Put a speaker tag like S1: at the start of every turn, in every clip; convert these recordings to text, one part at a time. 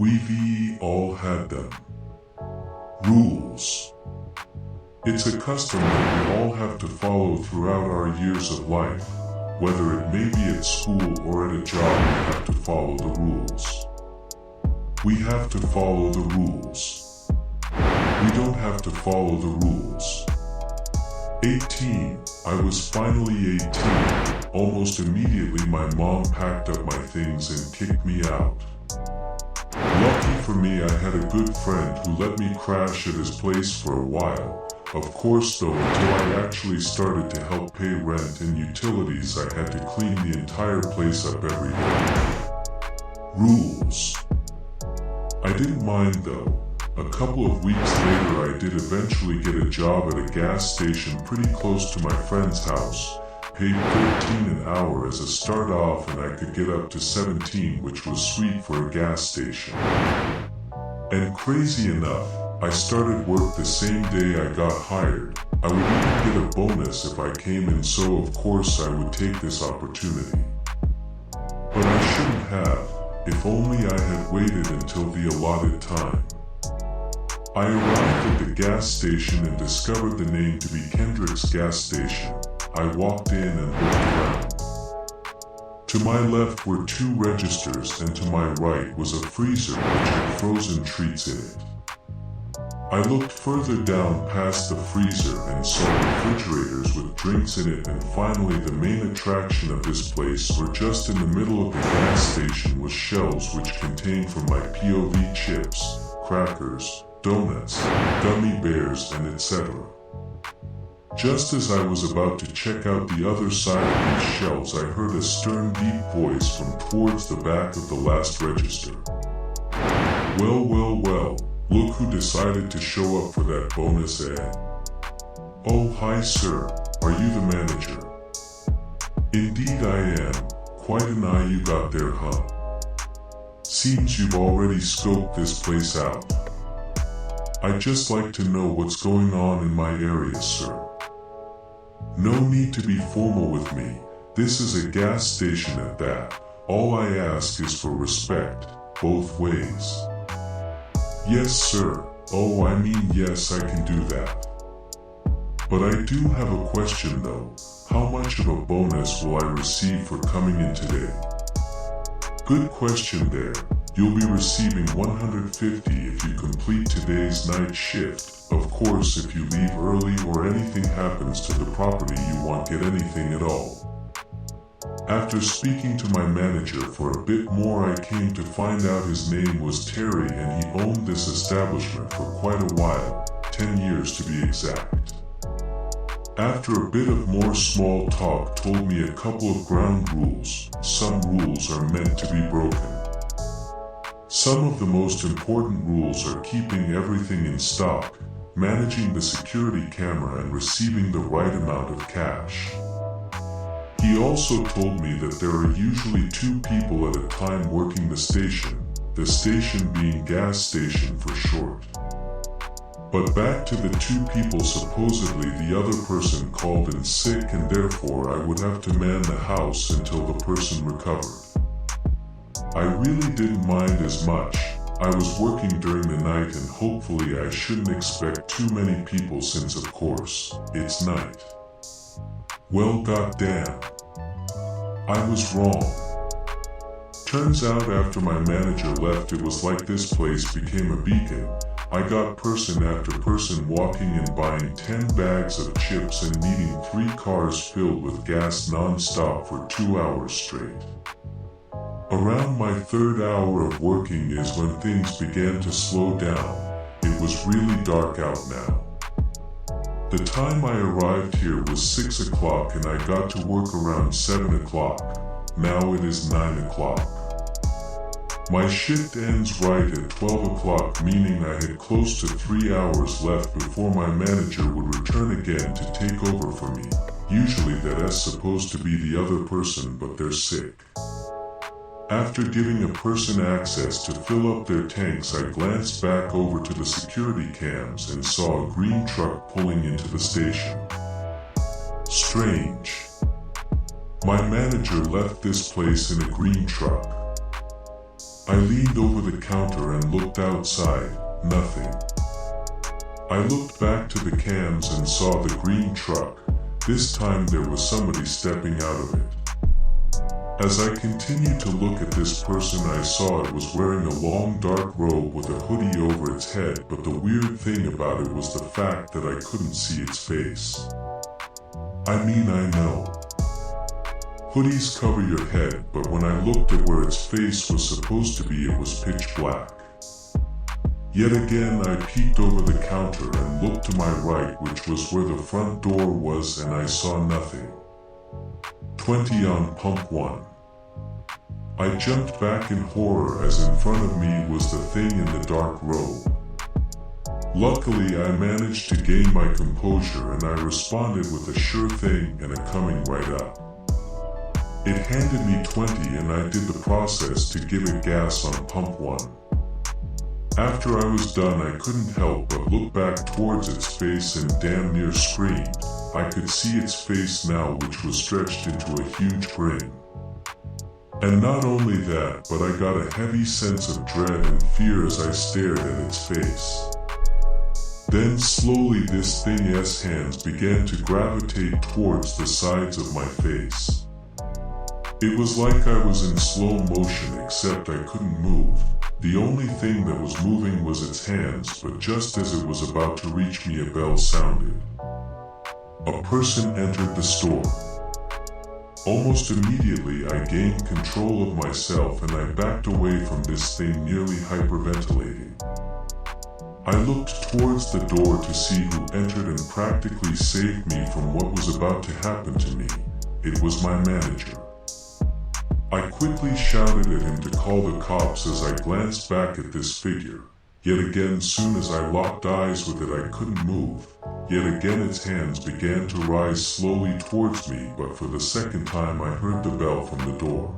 S1: We've all had them. Rules. It's a custom that we all have to follow throughout our years of life. Whether it may be at school or at a job, we have to follow the rules. We have to follow the rules. We don't have to follow the rules. 18. I was finally 18. Almost immediately my mom packed up my things and kicked me out. Lucky for me, I had a good friend who let me crash at his place for a while. Of course though, until I actually started to help pay rent and utilities, I had to clean the entire place up every day. Rules. I didn't mind though. A couple of weeks later I did eventually get a job at a gas station pretty close to my friend's house. Paid $13 an hour as a start off, and I could get up to $17, which was sweet for a gas station. And crazy enough, I started work the same day I got hired. I would even get a bonus if I came in, so of course I would take this opportunity. But I shouldn't have, if only I had waited until the allotted time. I arrived at the gas station and discovered the name to be Kendrick's gas station. I walked in and looked around. To my left were 2 registers, and to my right was a freezer which had frozen treats in it. I looked further down past the freezer and saw refrigerators with drinks in it, and finally the main attraction of this place, where just in the middle of the gas station was shelves which contained from my POV chips, crackers, donuts, gummy bears, and etc. Just as I was about to check out the other side of these shelves, I heard a stern, deep voice from towards the back of the last register. Well, well, well, look who decided to show up for that bonus ad. Oh, hi sir, are you the manager? Indeed I am. Quite an eye you got there, huh? Seems you've already scoped this place out. I'd just like to know what's going on in my area, sir. No need to be formal with me. This is a gas station at that. All I ask is for respect, both ways. Yes, sir. Oh, I mean, yes, I can do that. But I do have a question though. How much of a bonus will I receive for coming in today? Good question there. You'll be receiving $150 if you complete today's night shift. Of course, if you leave early or anything happens to the property, you won't get anything at all. After speaking to my manager for a bit more, I came to find out his name was Terry, and he owned this establishment for quite a while, 10 years to be exact. After a bit of more small talk, told me a couple of ground rules. Some rules are meant to be broken. Some of the most important rules are keeping everything in stock, managing the security camera, and receiving the right amount of cash. He also told me that there are usually 2 people at a time working the station being gas station for short. But back to the 2 people, supposedly the other person called in sick, and therefore I would have to man the house until the person recovered. I really didn't mind as much. I was working during the night, and hopefully I shouldn't expect too many people since of course, it's night. Well, goddamn. I was wrong. Turns out after my manager left, it was like this place became a beacon. I got person after person walking and buying 10 bags of chips and needing 3 cars filled with gas non-stop for 2 hours straight. Around my 3rd hour of working is when things began to slow down. It was really dark out now. The time I arrived here was 6 o'clock, and I got to work around 7 o'clock. Now it is 9 o'clock. My shift ends right at 12 o'clock, meaning I had close to 3 hours left before my manager would return again to take over for me. Usually that's supposed to be the other person, but they're sick. After giving a person access to fill up their tanks, I glanced back over to the security cams and saw a green truck pulling into the station. Strange. My manager left this place in a green truck. I leaned over the counter and looked outside. Nothing. I looked back to the cams and saw the green truck. This time there was somebody stepping out of it. As I continued to look at this person, I saw it was wearing a long dark robe with a hoodie over its head, but the weird thing about it was the fact that I couldn't see its face. I mean, I know hoodies cover your head, but when I looked at where its face was supposed to be, it was pitch black. Yet again, I peeked over the counter and looked to my right, which was where the front door was, and I saw nothing. 20 on pump 1. I jumped back in horror as in front of me was the thing in the dark robe. Luckily, I managed to gain my composure and I responded with a sure thing and a coming right up. It handed me 20 and I did the process to give it gas on pump 1. After I was done, I couldn't help but look back towards its face and damn near screamed. I could see its face now, which was stretched into a huge grin. And not only that, but I got a heavy sense of dread and fear as I stared at its face. Then slowly this thing's hands began to gravitate towards the sides of my face. It was like I was in slow motion, except I couldn't move. The only thing that was moving was its hands, but just as it was about to reach me, a bell sounded. A person entered the store. Almost immediately, I gained control of myself and I backed away from this thing, nearly hyperventilating. I looked towards the door to see who entered and practically saved me from what was about to happen to me. It was my manager. I quickly shouted at him to call the cops as I glanced back at this figure. Yet again, soon as I locked eyes with it, I couldn't move. Yet again its hands began to rise slowly towards me, but for the second time I heard the bell from the door.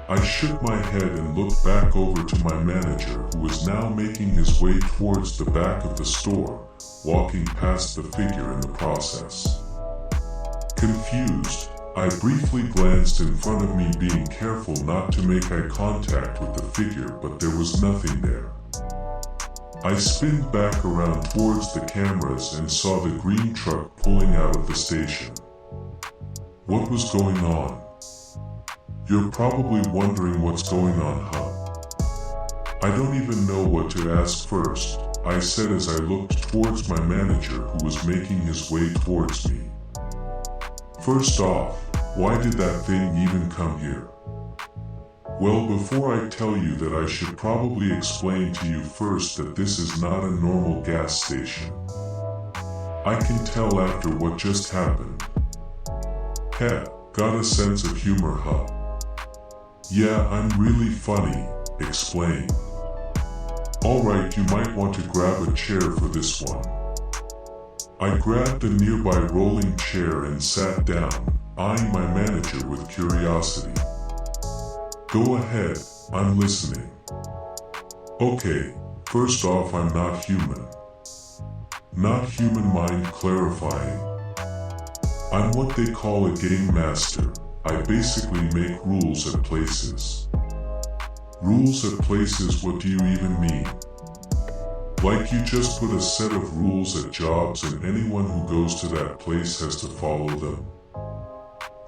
S1: I shook my head and looked back over to my manager, who was now making his way towards the back of the store, walking past the figure in the process. Confused, I briefly glanced in front of me, being careful not to make eye contact with the figure, but there was nothing there. I spinned back around towards the cameras and saw the green truck pulling out of the station. What was going on? You're probably wondering what's going on, huh? I don't even know what to ask first, I said as I looked towards my manager, who was making his way towards me. First off, why did that thing even come here? Well, before I tell you that, I should probably explain to you first that this is not a normal gas station. I can tell after what just happened. Heh, got a sense of humor, huh? Yeah, I'm really funny, explain. Alright, you might want to grab a chair for this one. I grabbed a nearby rolling chair and sat down, eyeing my manager with curiosity. Go ahead, I'm listening. Okay, first off, I'm not human. Not human, mind clarifying. I'm what they call a game master. I basically make rules at places. Rules at places, what do you even mean? Like you just put a set of rules at jobs and anyone who goes to that place has to follow them?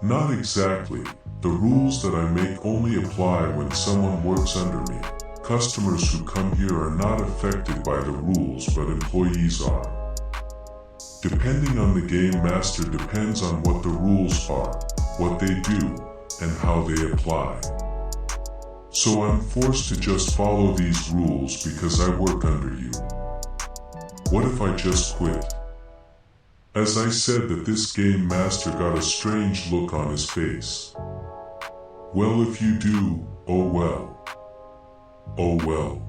S1: Not exactly. The rules that I make only apply when someone works under me. Customers who come here are not affected by the rules, but employees are. Depending on the game master depends on what the rules are, what they do, and how they apply. So I'm forced to just follow these rules because I work under you. What if I just quit? As I said that, this game master got a strange look on his face. Well, if you do, oh well. Oh well.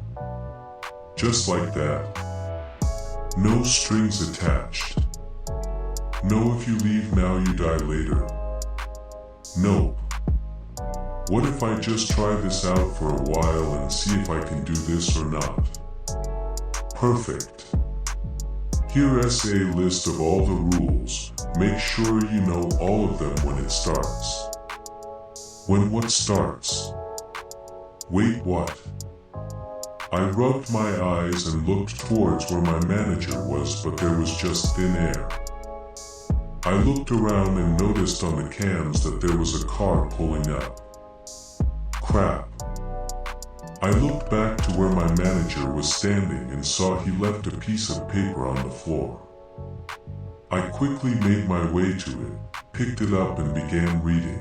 S1: Just like that. No strings attached. No, if you leave now you die later. Nope. What if I just try this out for a while and see if I can do this or not? Perfect. Here's a list of all the rules. Make sure you know all of them when it starts. When what starts? Wait, what? I rubbed my eyes and looked towards where my manager was, but there was just thin air. I looked around and noticed on the cams that there was a car pulling up. Crap. I looked back to where my manager was standing and saw he left a piece of paper on the floor. I quickly made my way to it, picked it up and began reading.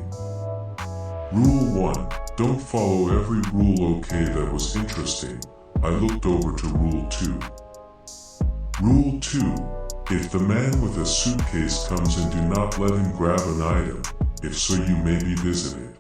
S1: Rule 1. Don't follow every rule. Okay, that was interesting. I looked over to Rule 2. Rule 2. If the man with a suitcase comes in, do not let him grab an item. If so, you may be visited.